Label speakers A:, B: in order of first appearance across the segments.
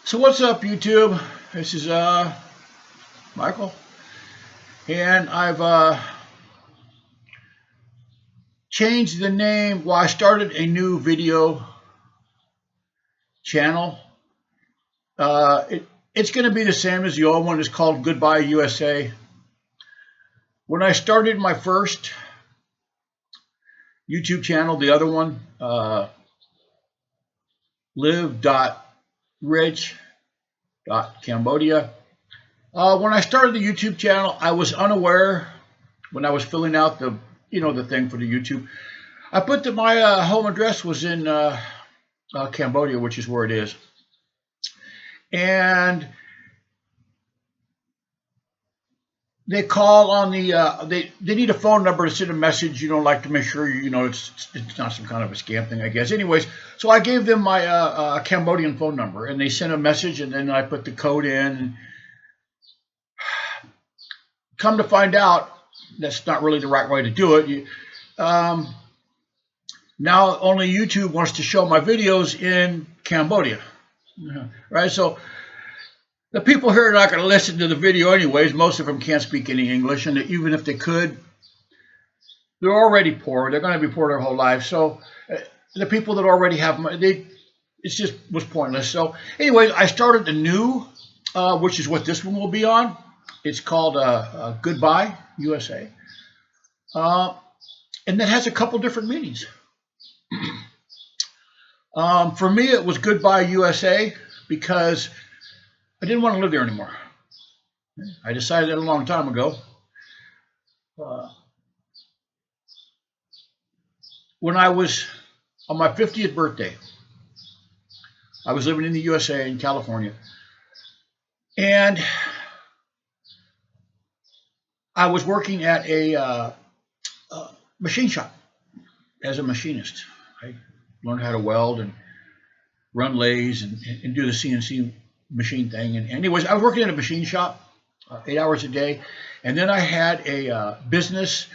A: So what's up, YouTube? This is Michael, and I've changed the name. Well, I started a new video channel. It's going to be the same as the old one. It's called Goodbye USA. When I started my first YouTube channel, the other one, LIVE.RICH.CAMBODIA. When I started the YouTube channel, I was unaware when I was filling out the thing for the YouTube. I put that my home address was in Cambodia, which is where it is, and they call on the they need a phone number to send a message, like to make sure it's not some kind of a scam thing, I guess. Anyways, so I gave them my Cambodian phone number, and they sent a message, and then I put the code in. And come to find out, that's not really the right way to do it. Now only YouTube wants to show my videos in Cambodia, right? So the people here are not going to listen to the video anyways. Most of them can't speak any English, and even if they could, they're already poor. They're going to be poor their whole life. So the people that already have money, it just was pointless. So anyways, I started a new, which is what this one will be on. It's called Goodbye USA, and that has a couple different meanings. For me, it was Goodbye USA because I didn't want to live there anymore. I decided that a long time ago. When I was on my 50th birthday, I was living in the USA in California, and I was working at a machine shop as a machinist. I learned how to weld and run lathes and do the CNC machine thing. And anyways, I was working in a machine shop 8 hours a day. And then I had a business,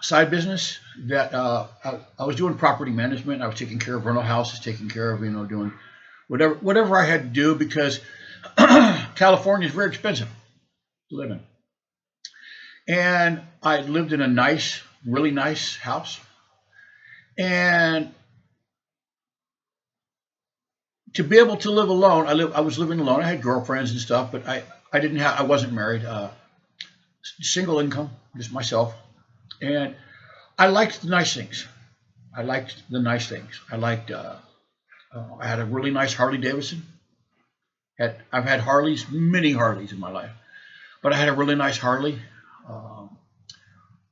A: side business that I was doing property management. I was taking care of rental houses, taking care of, doing whatever I had to do, because California is very expensive to live in. And I lived in a nice, really nice house. And to be able to live alone, I was living alone. I had girlfriends and stuff, but I wasn't married. Single income, just myself. And I liked the nice things. I had a really nice Harley Davidson. I've had Harleys, many Harleys in my life, but I had a really nice Harley.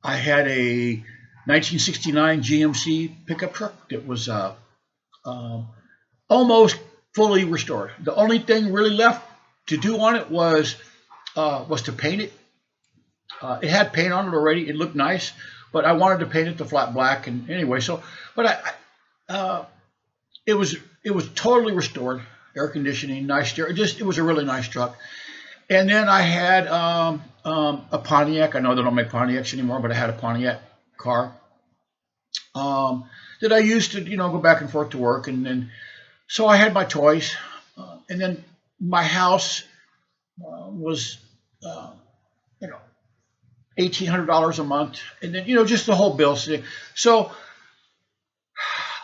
A: I had a 1969 GMC pickup truck that was almost fully restored. The only thing really left to do on it was to paint it. It had paint on it already. It looked nice, but I wanted to paint it the flat black. And anyway, it was totally restored, air conditioning, nice steering. It was a really nice truck. And then I had a Pontiac. I know they don't make Pontiacs anymore, but I had a Pontiac car that I used to, go back and forth to work. And then, so I had my toys. And then my house was, $1,800 a month. And then, just the whole bill. So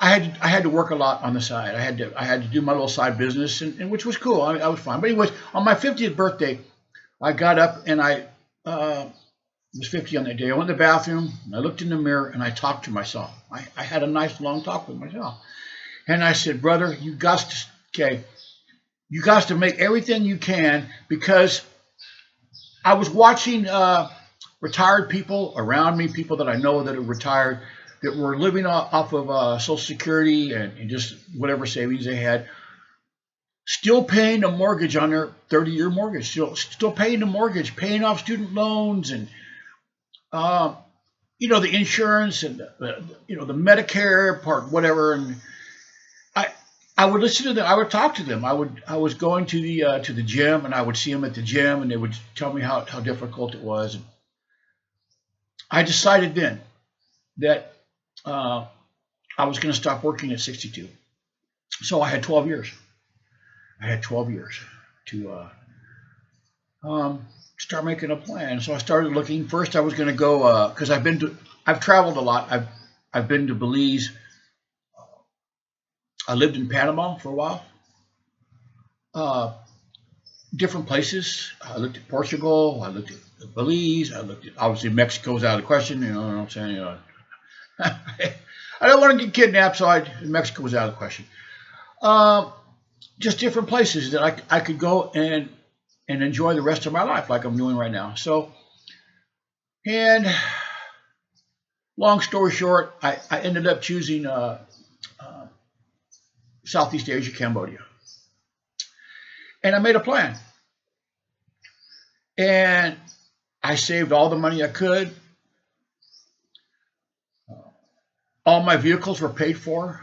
A: I had to work a lot on the side. I had to do my little side business, and which was cool. I was fine. But anyways, on my 50th birthday, I got up and I was 50 on that day. I went to the bathroom, and I looked in the mirror, and I talked to myself. I had a nice long talk with myself, and I said, "Brother, you got to make everything you can," because I was watching retired people around me, people that I know that are retired, that were living off of Social Security and just whatever savings they had, still paying a mortgage on their 30-year mortgage, still paying the mortgage, paying off student loans, and the insurance and the Medicare part, whatever. And I would listen to them. I would talk to them. I was going to the gym, and I would see them at the gym, and they would tell me how difficult it was. And I decided then that I was going to stop working at 62. So I had 12 years. I had 12 years to start making a plan. So I started looking. First, I was going to go because I've traveled a lot. I've been to Belize. I lived in Panama for a while. Uh, Different places. I looked at Portugal. I looked at Belize. I looked at, obviously Mexico's out of the question. You know what I'm saying? I don't want to get kidnapped, so Mexico was out of the question. Just different places that I could go and enjoy the rest of my life like I'm doing right now. So, and long story short, I ended up choosing Southeast Asia, Cambodia. And I made a plan. And I saved all the money I could. All my vehicles were paid for.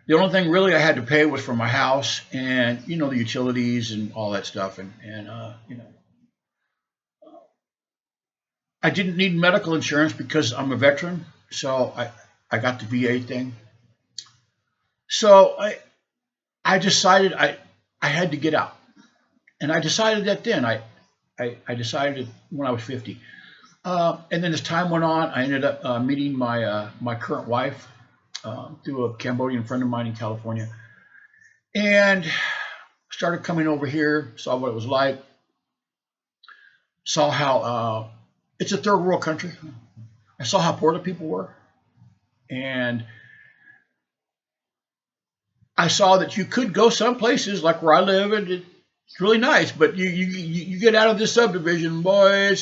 A: The only thing really I had to pay was for my house and, you know, the utilities and all that stuff. And you know, I didn't need medical insurance because I'm a veteran. So I got the VA thing. So I decided I had to get out. And I decided that then. I decided when I was 50. And then as time went on, I ended up meeting my current wife through a Cambodian friend of mine in California. And started coming over here, saw what it was like, saw how it's a third world country. I saw how poor the people were. And I saw that you could go some places like where I live, and it's really nice, but you get out of this subdivision, boy,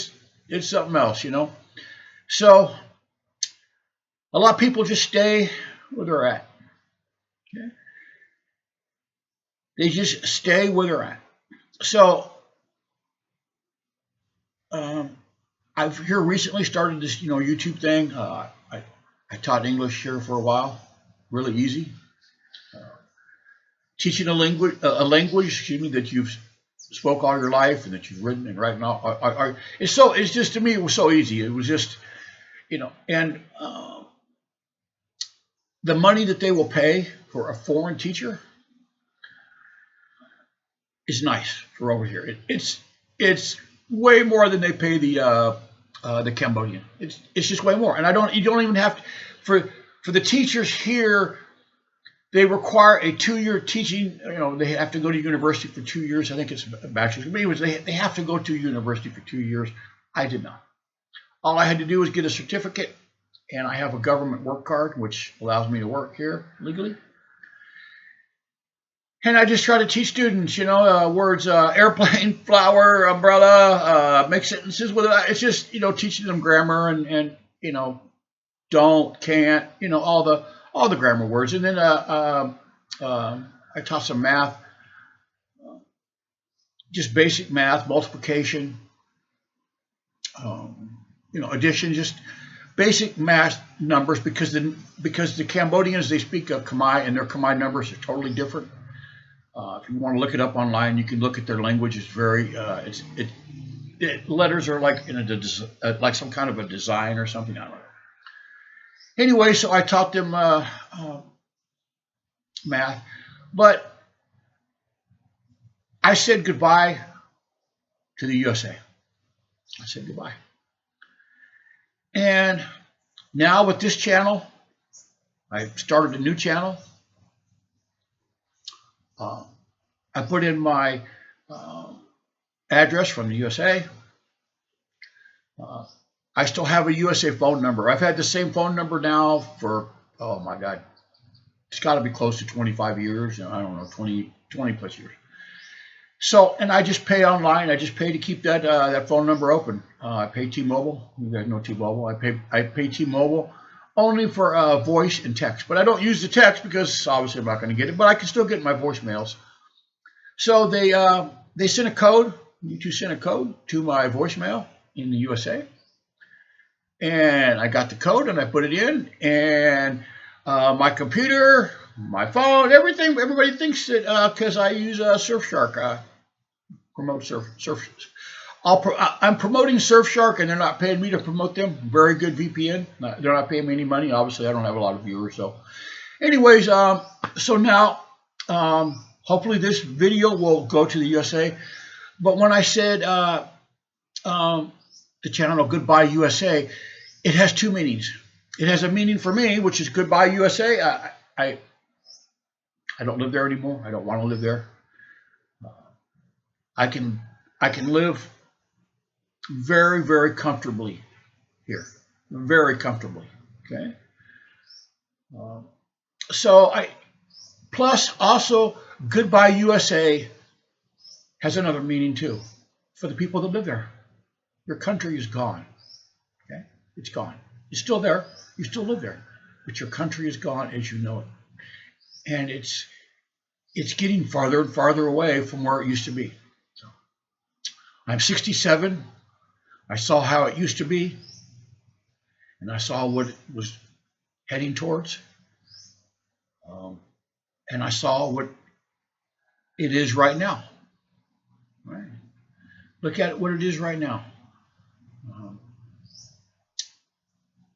A: it's something else, you know. So a lot of people just stay where they're at. Okay? They just stay where they're at. So I've here recently started this, you know, YouTube thing. I taught English here for a while, really easy. Teaching a language, excuse me, that you've spoke all your life and that you've written and written all. It's just, to me, it was so easy. It was just, you know, and the money that they will pay for a foreign teacher is nice for over here. It's way more than they pay the Cambodian. It's just way more. And you don't even have to, for the teachers here. They require a 2-year teaching. You know, they have to go to university for 2 years. I think it's a bachelor's. But anyways, they have to go to university for 2 years. I did not. All I had to do was get a certificate, and I have a government work card, which allows me to work here legally. And I just try to teach students, you know, words, airplane, flower, umbrella, make sentences with it. It's just, you know, teaching them grammar and you know, don't, can't, you know, all the grammar words. And then I taught some math, just basic math, multiplication, you know, addition, just basic math numbers, because the Cambodians, they speak Khmer, and their Khmer numbers are totally different. If you want to look it up online, you can look at their language. It's very letters are like in like some kind of a design or something. I don't know. Anyway, so I taught them math, but I said goodbye to the USA. I said goodbye. And now with this channel, I started a new channel. I put in my address from the USA. I still have a USA phone number. I've had the same phone number now for, oh my God, it's got to be close to 25 years. I don't know, 20 plus years. So, and I just pay online. I just pay to keep that phone number open. I pay T-Mobile. You guys know T-Mobile. I pay T-Mobile only for voice and text. But I don't use the text because obviously I'm not going to get it. But I can still get my voicemails. So they sent a code. YouTube sent a code to my voicemail in the USA. And I got the code and I put it in, and my computer, my phone, everything, everybody thinks that because I use Surfshark, promote Surf. I'm promoting Surfshark, and they're not paying me to promote them. Very good VPN. They're not paying me any money. Obviously, I don't have a lot of viewers. So anyways, so now hopefully this video will go to the USA. But when I said the channel Goodbye USA, it has two meanings. It has a meaning for me, which is Goodbye USA. I don't live there anymore. I don't want to live there. I can live very, very comfortably here, very comfortably. Okay. So plus also Goodbye USA has another meaning too for the people that live there. Your country is gone. Okay, it's gone. It's still there. You still live there, but your country is gone as you know it, and it's getting farther and farther away from where it used to be. So, I'm 67. I saw how it used to be, and I saw what it was heading towards, and I saw what it is right now. Right? Look at what it is right now.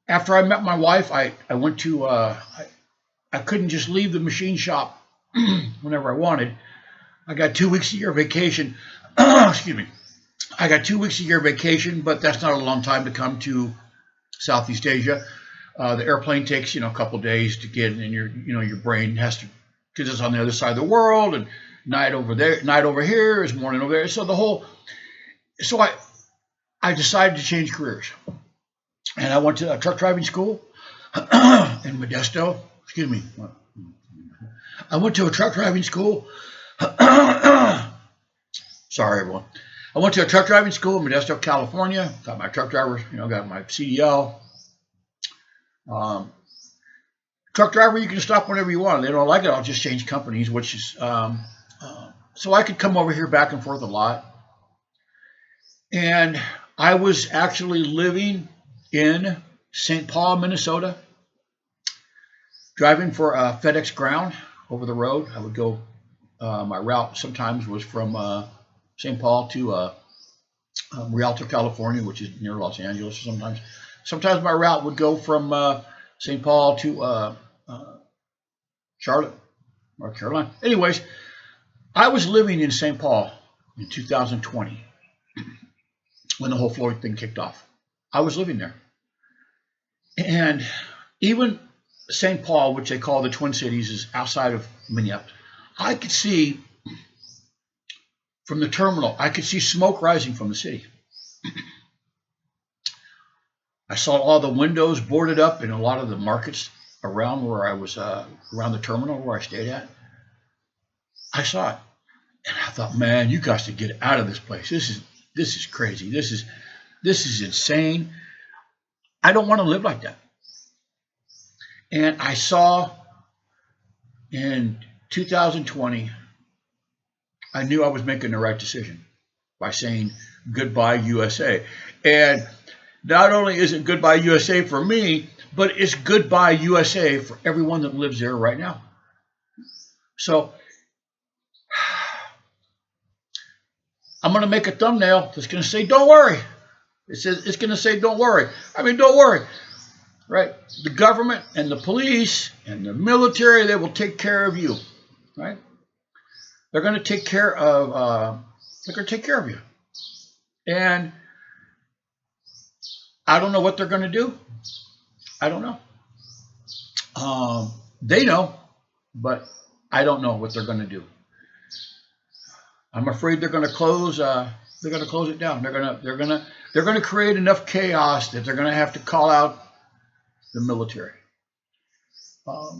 A: After I met my wife, I went to I couldn't just leave the machine shop whenever I wanted. I got 2 weeks a year vacation. Excuse me. I got 2 weeks a year vacation, but that's not a long time to come to Southeast Asia. The airplane takes a couple of days to get, and your brain has to, because it's on the other side of the world, and night over there, night over here is morning over there. So I decided to change careers, and I went to a truck driving school in Modesto. Excuse me. I went to a truck driving school. Sorry, everyone. I went to a truck driving school in Modesto, California. Got my truck driver, got my CDL. Truck driver, you can stop whenever you want. They don't like it, I'll just change companies, which is so I could come over here back and forth a lot. And I was actually living in St. Paul, Minnesota, driving for FedEx Ground over the road. I would go, my route sometimes was from St. Paul to Rialto, California, which is near Los Angeles. Sometimes my route would go from St. Paul to Charlotte, North Carolina. Anyways, I was living in St. Paul in 2020 when the whole Floyd thing kicked off. I was living there. And even St. Paul, which they call the Twin Cities, is outside of Minneapolis. I could see from the terminal, I could see smoke rising from the city. I saw all the windows boarded up in a lot of the markets around where I was, around the terminal where I stayed at. I saw it, and I thought, man, you guys to get out of this place. This is crazy. This is insane. I don't want to live like that. And I saw in 2020, I knew I was making the right decision by saying Goodbye USA. And not only is it Goodbye USA for me, but it's Goodbye USA for everyone that lives there right now. So I'm going to make a thumbnail that's going to say, don't worry. It's going to say, don't worry. I mean, don't worry. Right? The government and the police and the military, they will take care of you. Right? They're going to take care of you. And I don't know what they're going to do. I don't know. They know, but I don't know what they're going to do. I'm afraid they're going to close. They're going to close it down. They're going to create enough chaos that they're going to have to call out the military.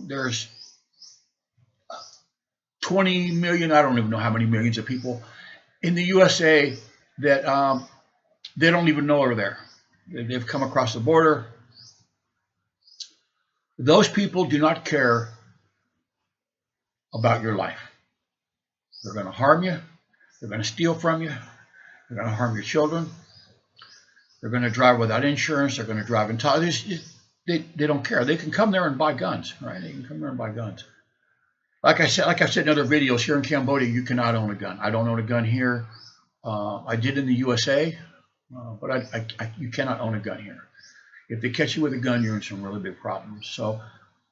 A: There's 20 million. I don't even know how many millions of people in the USA that they don't even know are there. They've come across the border. Those people do not care about your life. They're going to harm you. They're going to steal from you. They're going to harm your children. They're going to drive without insurance. They're going to drive in tires. They don't care. They can come there and buy guns, right? They can come there and buy guns. Like I said in other videos, here in Cambodia, you cannot own a gun. I don't own a gun here. I did in the USA, but you cannot own a gun here. If they catch you with a gun, you're in some really big problems. So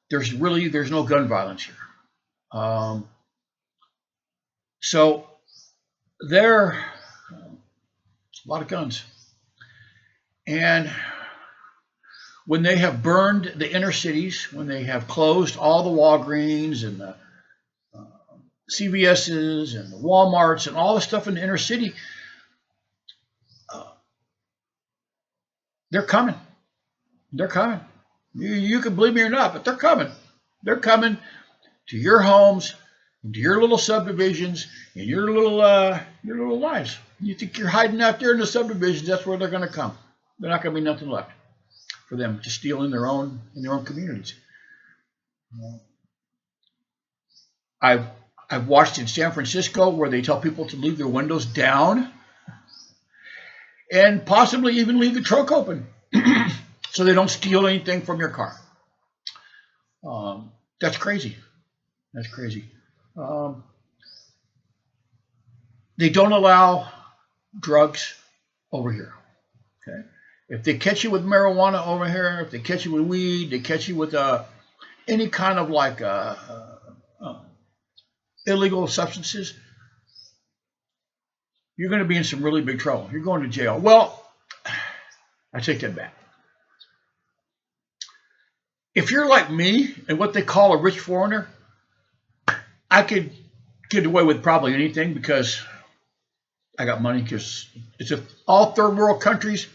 A: there's no gun violence here. So there are a lot of guns. And when they have burned the inner cities, when they have closed all the Walgreens and the CVS's and the Walmarts and all the stuff in the inner city, they're coming. They're coming. You can believe me or not, but they're coming. They're coming to your homes, to your little subdivisions, and your little lives. You think you're hiding out there in the subdivisions? That's where they're going to come. There's not going to be nothing left for them to steal in their own communities. I've watched in San Francisco where they tell people to leave their windows down and possibly even leave the trunk open so they don't steal anything from your car. That's crazy. That's crazy. They don't allow drugs over here. Okay. If they catch you with marijuana over here, if they catch you with weed, they catch you with any kind of like illegal substances, you're going to be in some really big trouble. You're going to jail. Well, I take that back. If you're like me and what they call a rich foreigner, I could get away with probably anything because I got money, because it's all third world countries,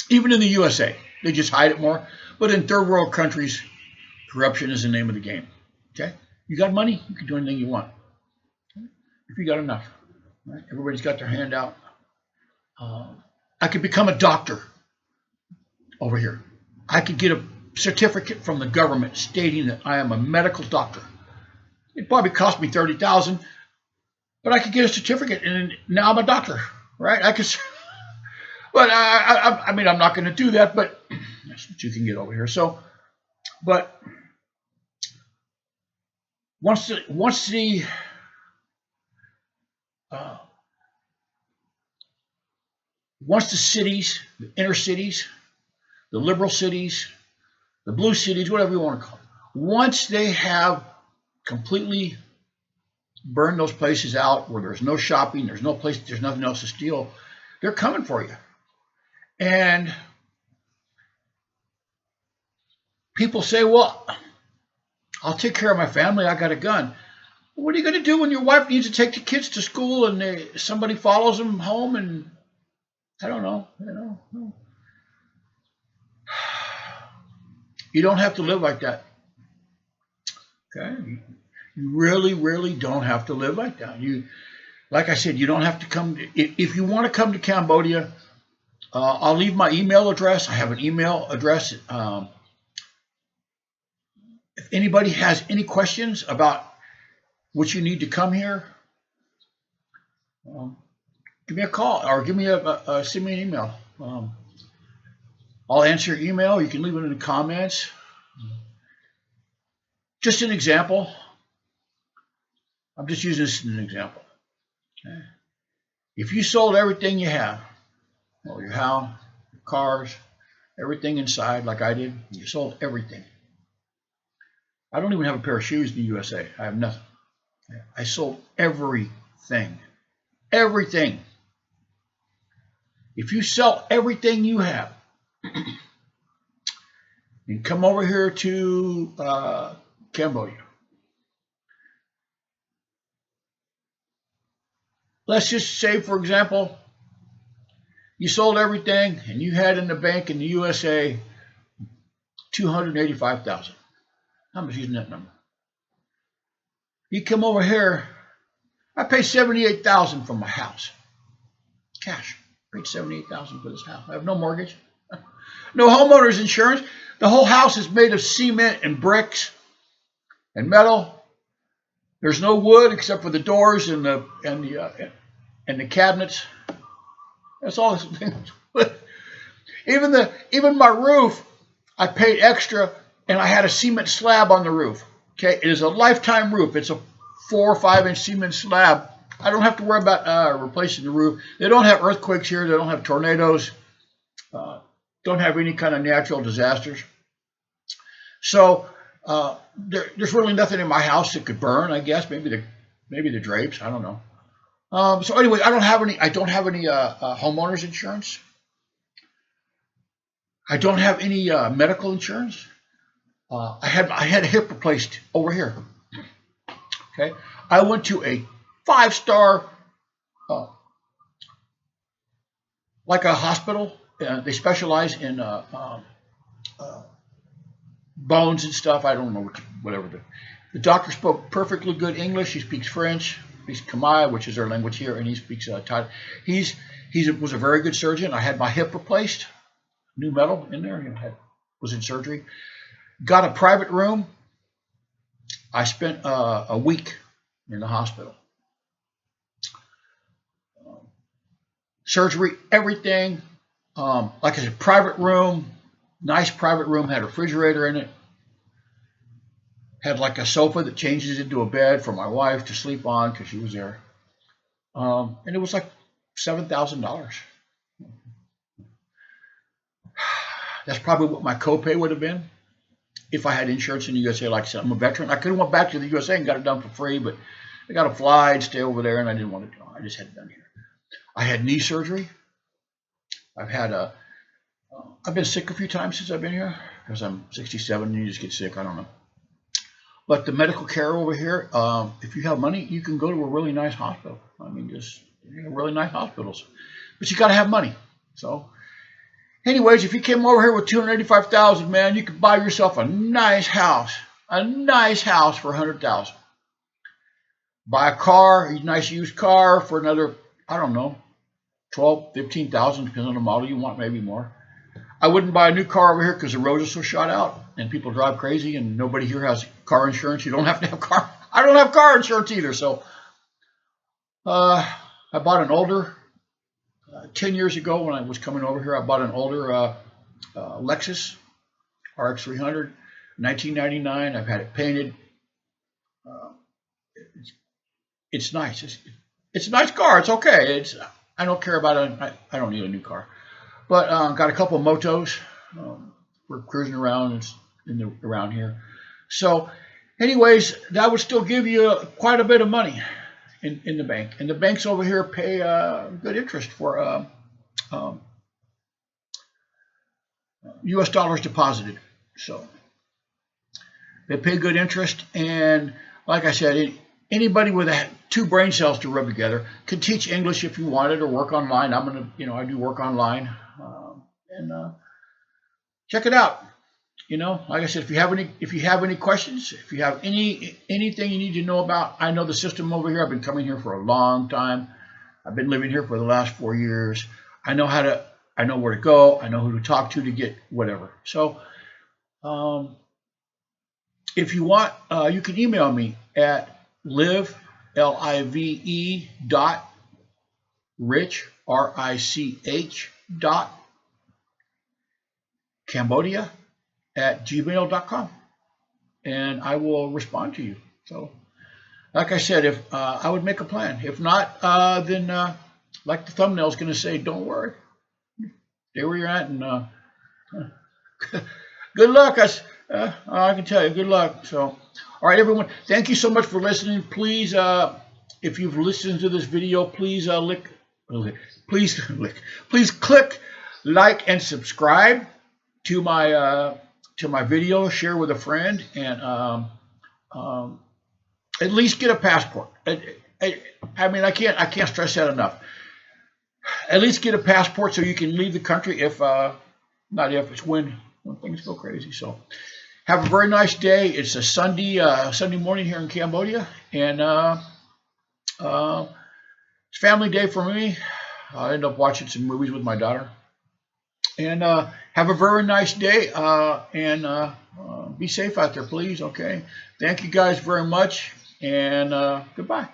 A: even in the USA, they just hide it more. But in third world countries, corruption is the name of the game. Okay? You got money, you can do anything you want. If you got enough. Right? Everybody's got their hand out. I could become a doctor over here. I could get a certificate from the government stating that I am a medical doctor. It probably cost me $30,000, but I could get a certificate, and now I'm a doctor, right? I could, but I mean, I'm not going to do that, but that's what you can get over here. So, but once the cities, the inner cities, the liberal cities, the blue cities, whatever you want to call them, once they have completely burned those places out where there's no shopping, there's no place, there's nothing else to steal, they're coming for you. And people say, well, I'll take care of my family, I got a gun. What are you going to do when your wife needs to take the kids to school and somebody follows them home? And I don't know, You don't have to live like that. Okay? You really, really don't have to live like that. Like I said, you don't have to come. If you want to come to Cambodia, I'll leave my email address. I have an email address. If anybody has any questions about what you need to come here, give me a call or give me send me an email. I'll answer your email. You can leave it in the comments. Just an example. I'm just using this as an example. Okay. If you sold everything you have, well, your house, your cars, everything inside, like I did, you sold everything. I don't even have a pair of shoes in the USA. I have nothing. I sold everything. Everything. If you sell everything you have, and come over here to Cambodia. Let's just say, for example, you sold everything and you had in the bank in the USA $285,000. I'm just using that number. You come over here, I pay $78,000 for my house. Cash. I paid $78,000 for this house. I have no mortgage. No homeowner's insurance. The whole house is made of cement and bricks and metal. There's no wood except for the doors and the cabinets. That's all this thing is. Even my roof, I paid extra, and I had a cement slab on the roof. Okay, it is a lifetime roof. It's a 4 or 5 inch cement slab. I don't have to worry about replacing the roof. They don't have earthquakes here. They don't have tornadoes. Don't have any kind of natural disasters. So there's really nothing in my house that could burn, I guess. Maybe maybe the drapes. I don't know. So anyway, I don't have any homeowners insurance. I don't have any medical insurance. I had a hip replaced over here. Okay, I went to a 5-star, like a hospital. They specialize in bones and stuff. I don't know whatever. The doctor spoke perfectly good English. He speaks French. He speaks Khmer, which is our language here, and he speaks Thai. He was a very good surgeon. I had my hip replaced, new metal in there. Was in surgery. Got a private room. I spent a week in the hospital. Surgery, everything. Like I said, private room, nice private room, had a refrigerator in it. Had like a sofa that changes into a bed for my wife to sleep on because she was there. And it was like $7,000. That's probably what my copay would have been if I had insurance in the USA. Like I said, I'm a veteran. I could have went back to the USA and got it done for free, but I got to fly and stay over there, and I didn't want to do it. I just had it done here. I had knee surgery. I've been sick a few times since I've been here because I'm 67 and you just get sick. I don't know. But the medical care over here, if you have money, you can go to a really nice hospital. I mean, just really nice hospitals. But you got to have money. So, anyways, if you came over here with $285,000, man, you could buy yourself a nice house for $100,000. Buy a car, a nice used car for another, I don't know, $12,000, $15,000, depending on the model you want, maybe more. I wouldn't buy a new car over here because the roads are so shot out and people drive crazy and nobody here has car insurance. You don't have to have car. I don't have car insurance either. So I bought an older, 10 years ago when I was coming over here, I bought an older Lexus RX 300, 1999. I've had it painted. It's nice. It's a nice car. It's okay. I don't care about it. I don't need a new car. But got a couple of motos. We're cruising around around here. So, anyways, that would still give you quite a bit of money in the bank. And the banks over here pay good interest for U.S. dollars deposited. So they pay good interest. And like I said, anybody with two brain cells to rub together can teach English if you wanted or work online. I do work online. Check it out. Like I said, if you have any questions, if you have anything you need to know about, I know the system over here. I've been coming here for a long time. I've been living here for the last 4 years. I know where to go. I know who to talk to get whatever. So, if you want, you can email me at live, L-I-V-E .rich, R-I-C-H .Cambodia @gmail.com, and I will respond to you. So, like I said, if I would make a plan. If not, then like the thumbnail is going to say, don't worry, stay where you're at, and good luck. I can tell you, good luck. So, all right, everyone, thank you so much for listening. Please, if you've listened to this video, please please click like and subscribe to my video. Share with a friend, and at least get a passport. I mean, I can't stress that enough. At least get a passport so you can leave the country it's when things go crazy. So have a very nice day. It's a Sunday morning here in Cambodia, and it's family day for me. I end up watching some movies with my daughter. And have a very nice day, and be safe out there, please. Okay. Thank you guys very much, and goodbye.